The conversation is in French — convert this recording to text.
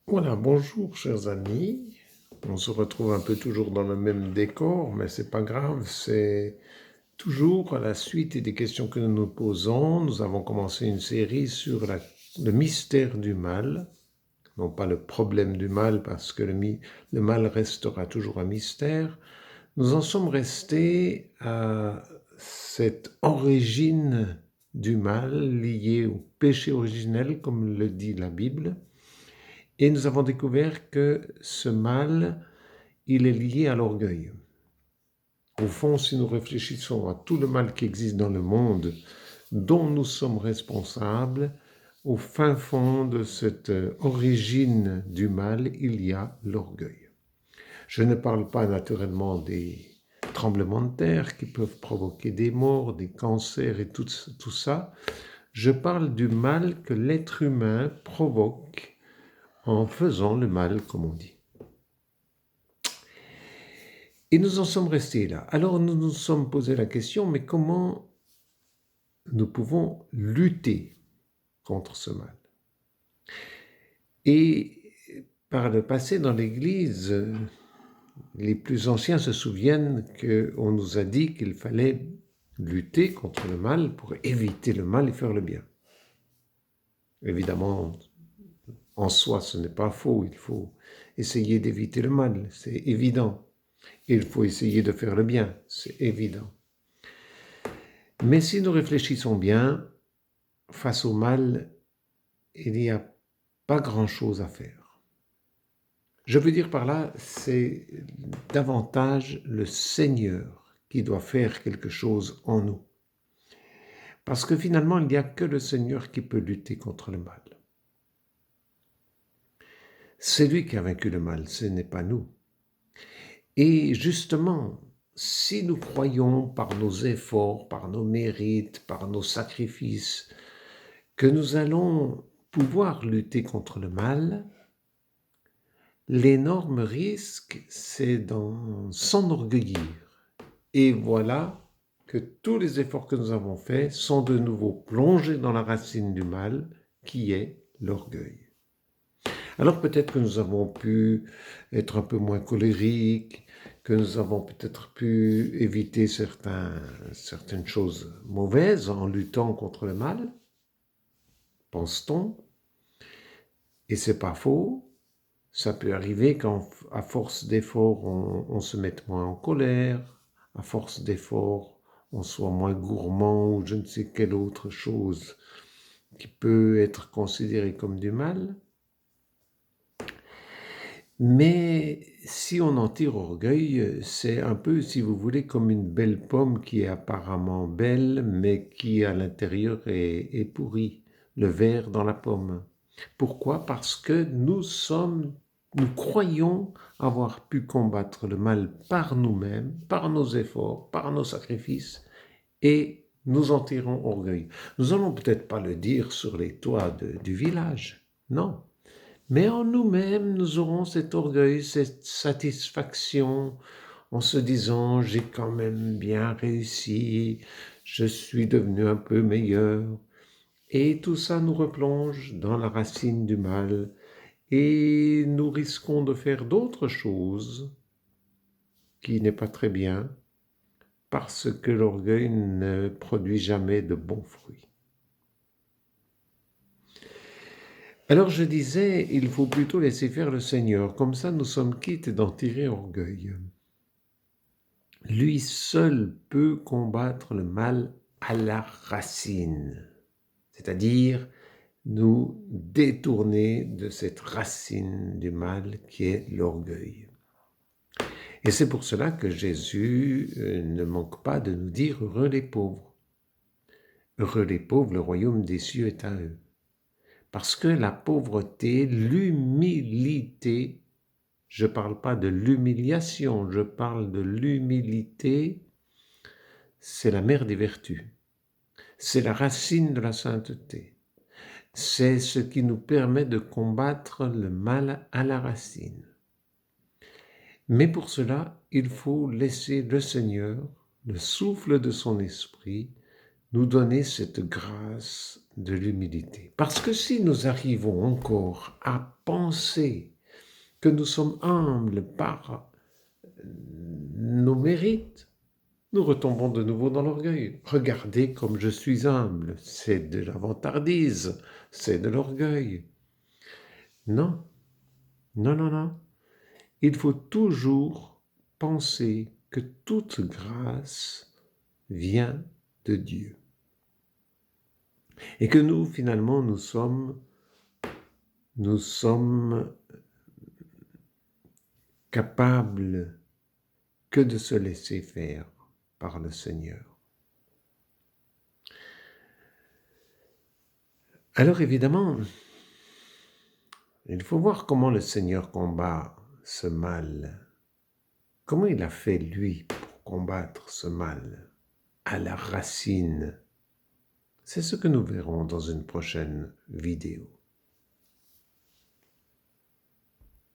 Voilà, bonjour chers amis. On se retrouve un peu toujours dans le même décor, mais c'est pas grave, c'est toujours à la suite des questions que nous nous posons. Nous avons commencé une série sur le mystère du mal, non pas le problème du mal, parce que le mal restera toujours un mystère. Nous en sommes restés à cette origine du mal liée au péché originel, comme le dit la Bible. Et nous avons découvert que ce mal, il est lié à l'orgueil. Au fond, si nous réfléchissons à tout le mal qui existe dans le monde, dont nous sommes responsables, au fin fond de cette origine du mal, il y a l'orgueil. Je ne parle pas naturellement des tremblements de terre qui peuvent provoquer des morts, des cancers et tout ça. Je parle du mal que l'être humain provoque en faisant le mal, comme on dit. Et nous en sommes restés là. Alors nous nous sommes posé la question, mais comment nous pouvons lutter contre ce mal? Et par le passé, dans l'Église, les plus anciens se souviennent qu'on nous a dit qu'il fallait lutter contre le mal pour éviter le mal et faire le bien. Évidemment, en soi, ce n'est pas faux, il faut essayer d'éviter le mal, c'est évident. Et il faut essayer de faire le bien, c'est évident. Mais si nous réfléchissons bien, face au mal, il n'y a pas grand-chose à faire. Je veux dire par là, c'est davantage le Seigneur qui doit faire quelque chose en nous. Parce que finalement, il n'y a que le Seigneur qui peut lutter contre le mal. C'est lui qui a vaincu le mal, ce n'est pas nous. Et justement, si nous croyons par nos efforts, par nos mérites, par nos sacrifices, que nous allons pouvoir lutter contre le mal, l'énorme risque, c'est d'en s'enorgueillir. Et voilà que tous les efforts que nous avons faits sont de nouveau plongés dans la racine du mal, qui est l'orgueil. Alors peut-être que nous avons pu être un peu moins colériques, que nous avons peut-être pu éviter certaines choses mauvaises en luttant contre le mal, pense-t-on. Et c'est pas faux. Ça peut arriver qu'à force d'efforts, on se mette moins en colère, à force d'efforts, on soit moins gourmand ou je ne sais quelle autre chose qui peut être considérée comme du mal. Mais si on en tire orgueil, c'est un peu, si vous voulez, comme une belle pomme qui est apparemment belle, mais qui à l'intérieur est pourrie, le verre dans la pomme. Pourquoi? Parce que nous croyons avoir pu combattre le mal par nous-mêmes, par nos efforts, par nos sacrifices, et nous en tirons orgueil. Nous allons peut-être pas le dire sur les toits du village, non. Mais en nous-mêmes, nous aurons cet orgueil, cette satisfaction en se disant « j'ai quand même bien réussi, je suis devenu un peu meilleur ». Et tout ça nous replonge dans la racine du mal et nous risquons de faire d'autres choses qui n'est pas très bien parce que l'orgueil ne produit jamais de bons fruits. Alors je disais, il faut plutôt laisser faire le Seigneur, comme ça nous sommes quittes d'en tirer orgueil. Lui seul peut combattre le mal à la racine, c'est-à-dire nous détourner de cette racine du mal qui est l'orgueil. Et c'est pour cela que Jésus ne manque pas de nous dire « Heureux les pauvres ». Heureux les pauvres, le royaume des cieux est à eux. Parce que la pauvreté, l'humilité, je ne parle pas de l'humiliation, je parle de l'humilité, c'est la mère des vertus. C'est la racine de la sainteté. C'est ce qui nous permet de combattre le mal à la racine. Mais pour cela, il faut laisser le Seigneur, le souffle de son esprit, nous donner cette grâce de l'humilité. Parce que si nous arrivons encore à penser que nous sommes humbles par nos mérites, nous retombons de nouveau dans l'orgueil. Regardez comme je suis humble, c'est de la vantardise, c'est de l'orgueil. Non, non, non, non. Il faut toujours penser que toute grâce vient de Dieu. Et que nous, finalement, nous sommes capables que de se laisser faire par le Seigneur. Alors évidemment, il faut voir comment le Seigneur combat ce mal. Comment il a fait, lui, pour combattre ce mal à la racine. C'est ce que nous verrons dans une prochaine vidéo.